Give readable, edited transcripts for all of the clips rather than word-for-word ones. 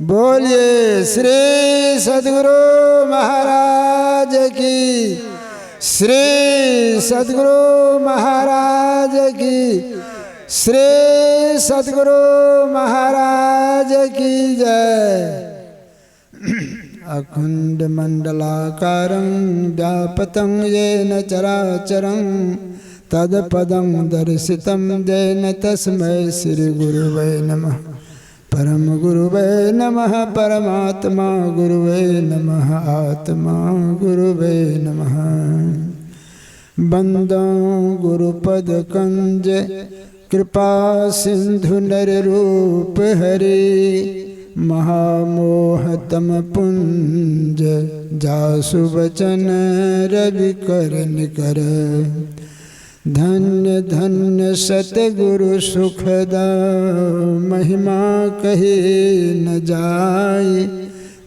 बोलिए श्री सद्गुरु महाराज की, श्री सद्गुरु महाराज की, श्री सद्गुरु महाराज की जय। अखंड मंडलाकारं व्यापतं येन चराचरं तत्पदं दर्शितं येन तस्मै श्री गुरुवे नमः। परम गुरुवे नमः परमात्मा गुरुवे नमः आत्मा गुरुवे नमः। बंदो गुरुपद कंज कृपा सिंधु नर रूप हरि महामोहतम पुंज जासु वचन रवि कर निकर। धन्य धन्य सतगुरु सुखदा महिमा कही न जाय।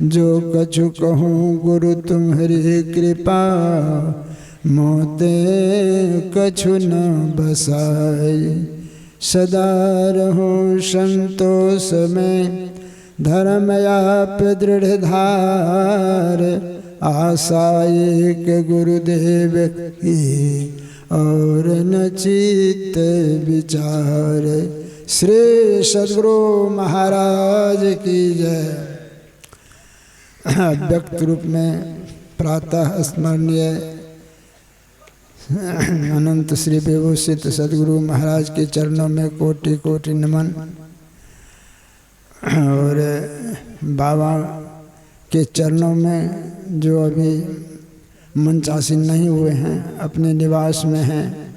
जो कछु कहूँ गुरु तुम्हारी कृपा मोते कछु न बसाय। सदा रहो संतोष में धर्म आप दृढ़ धार। आशा एक गुरुदेव की और न चित्त विचार। श्री सद्गुरु महाराज की जय। व्यक्त रूप में प्रातः स्मरणीय अनंत श्री विभूषित सद्गुरु महाराज के चरणों में कोटि कोटि नमन। और बाबा के चरणों में जो अभी मंचासीन नहीं हुए हैं, अपने निवास में हैं,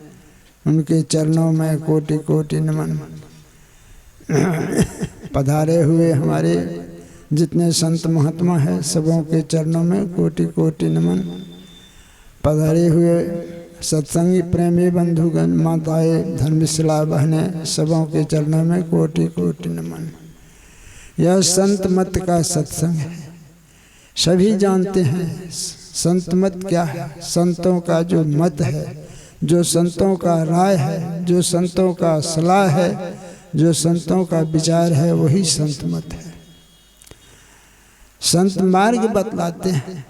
उनके चरणों में कोटि कोटि नमन। पधारे हुए हमारे जितने संत महात्मा हैं सबों के चरणों में कोटि कोटि नमन। पधारे हुए सत्संगी प्रेमी बंधुगण माताएं धर्मशिला बहनें सबों के चरणों में कोटि कोटि नमन। यह संत मत का सत्संग है। सभी जानते हैं संत मत क्या है। संतों का जो मत है, जो संतों का राय है, जो संतों का सलाह है, जो संतों का विचार है, वही संत मत है। संत मार्ग बतलाते हैं।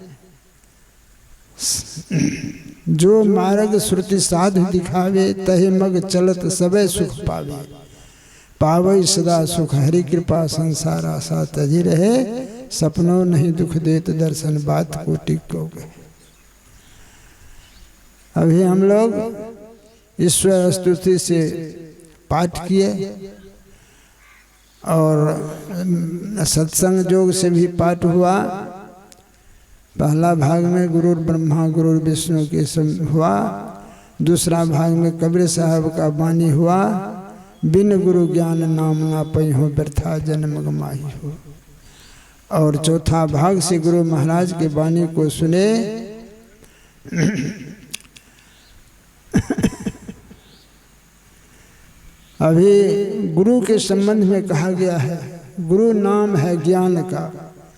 जो मार्ग श्रुति साधु दिखावे तहे मग चलत सबे सुख पावे। पावई सदा सुख हरि कृपा संसार आशा तजी रहे। सपनों नहीं दुख देत दर्शन बात को टिको गए। अभी हम लोग ईश्वर स्तुति से पाठ किए और सत्संग योग से भी पाठ हुआ। पहला भाग में गुरु ब्रह्मा गुरु विष्णु के हुआ। दूसरा भाग में कबीर साहब का वाणी हुआ। बिन गुरु ज्ञान नाम ना पई हो व्यर्था जन्म गमाई हो। और चौथा भाग से गुरु महाराज के वाणी को सुने। अभी गुरु के संबंध में कहा गया है, गुरु नाम है ज्ञान का।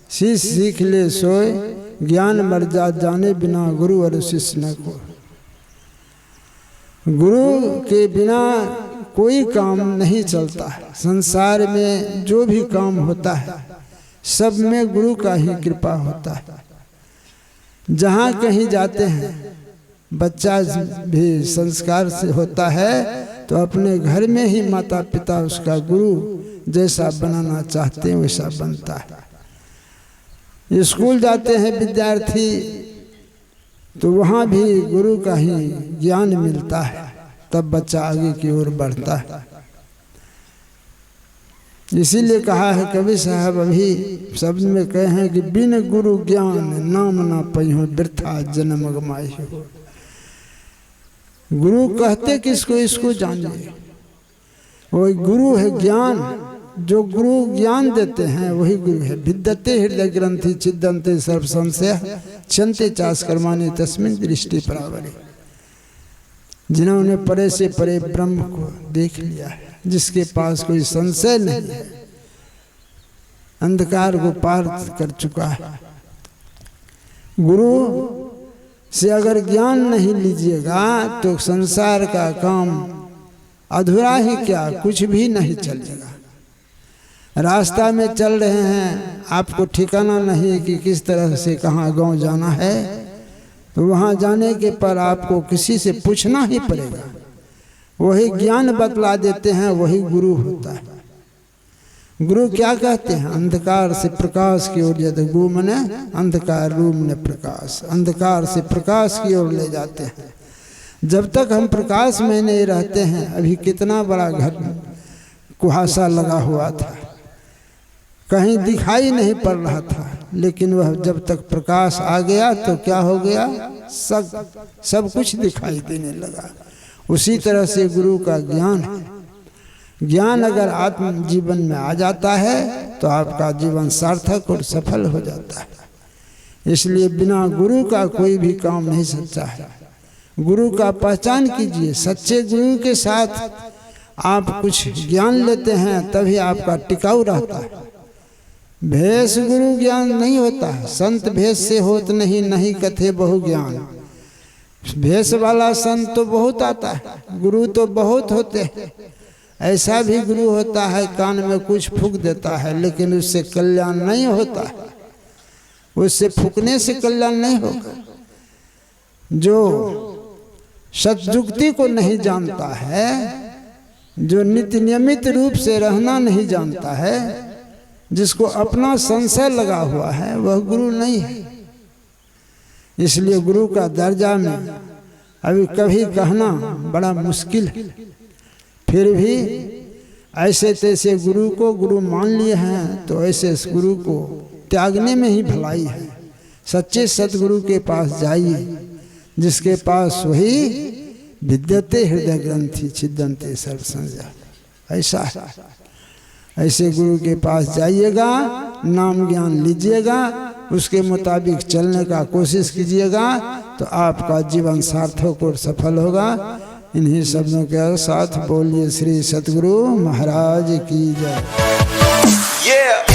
शीश सीख ले सोए ज्ञान मर जाने बिना गुरु और शिष्य न को। गुरु के बिना कोई काम नहीं चलता है। संसार में जो भी काम होता है सब में गुरु का ही कृपा होता है। जहाँ कहीं जाते हैं बच्चा भी संस्कार से होता है तो अपने घर में ही माता पिता उसका गुरु जैसा बनाना चाहते हैं वैसा बनता है। स्कूल जाते हैं विद्यार्थी तो वहाँ भी गुरु का ही ज्ञान मिलता है, तब बच्चा आगे की ओर बढ़ता है। इसीलिए कहा है कवि साहब अभी शब्द में कहे हैं कि बिन गुरु ज्ञान नाम ना पई हो वृथा जन्म गमाई हो। गुरु कहते किसको, इसको जानिए। वही गुरु है ज्ञान। जो गुरु ज्ञान देते हैं वही गुरु है। विद्यते हृदय ग्रंथि छिद्यन्ते सर्व संशय क्षन्ते चास कर्माणि तस्मिन् दृष्टि परावरे। जिन्होंने परे से परे ब्रह्म को देख लिया है, जिसके पास कोई संशय नहीं है, अंधकार को पार कर चुका है। गुरु से अगर ज्ञान नहीं लीजिएगा तो संसार का काम अधूरा ही क्या, कुछ भी नहीं चलेगा। रास्ता में चल रहे हैं, आपको ठिकाना नहीं कि किस तरह से कहाँ गांव जाना है, तो वहाँ जाने के पर आपको किसी से पूछना ही पड़ेगा। वही ज्ञान बतला देते हैं, वही गुरु होता है। गुरु क्या कहते हैं? अंधकार से प्रकाश की ओर जाते। गुरु मने अंधकार, रूप ने प्रकाश, अंधकार से प्रकाश की ओर ले जाते हैं। जब तक हम प्रकाश में नहीं रहते हैं, अभी कितना बड़ा घर कुहासा लगा हुआ था, कहीं दिखाई नहीं पड़ रहा था, लेकिन वह जब तक प्रकाश आ गया तो क्या हो गया? सब कुछ दिखाई देने लगा। उसी तरह से गुरु का ज्ञान है। ज्ञान अगर आत्म जीवन में आ जाता है तो आपका जीवन सार्थक और सफल हो जाता है। इसलिए बिना गुरु का कोई भी काम नहीं सच्चा है। गुरु का पहचान कीजिए। सच्चे गुरु के साथ आप कुछ ज्ञान लेते हैं तभी आपका टिकाऊ रहता है। भेष गुरु ज्ञान नहीं होता है। संत भेष से होत नहीं, नहीं कथे बहु ज्ञान। भेष वाला संत तो बहुत आता है, गुरु तो बहुत होते हैं। ऐसा भी गुरु होता है कान में कुछ फूंक देता है, लेकिन उससे कल्याण नहीं होता है। उससे फूंकने से कल्याण नहीं होगा। जो सतयुक्ति को नहीं जानता है, जो नित्य नियमित रूप से रहना नहीं जानता है, जिसको अपना संशय लगा हुआ है, वह गुरु नहीं है। इसलिए गुरु का दर्जा में अभी कभी कहना बड़ा मुश्किल है। फिर भी ऐसे तैसे गुरु को गुरु मान लिए हैं तो ऐसे गुरु को त्यागने में ही भलाई है। सच्चे सतगुरु के पास जाइए, जिसके पास वही विद्यते हृदय ग्रंथि छिद्यन्ते सर्व संज्ञा। ऐसा है। ऐसे गुरु के पास जाइएगा, नाम ज्ञान लीजिएगा, उसके मुताबिक चलने का कोशिश कीजिएगा तो आपका जीवन सार्थक और सफल होगा। इन्हीं शब्दों के साथ बोलिए श्री सतगुरु महाराज की जय।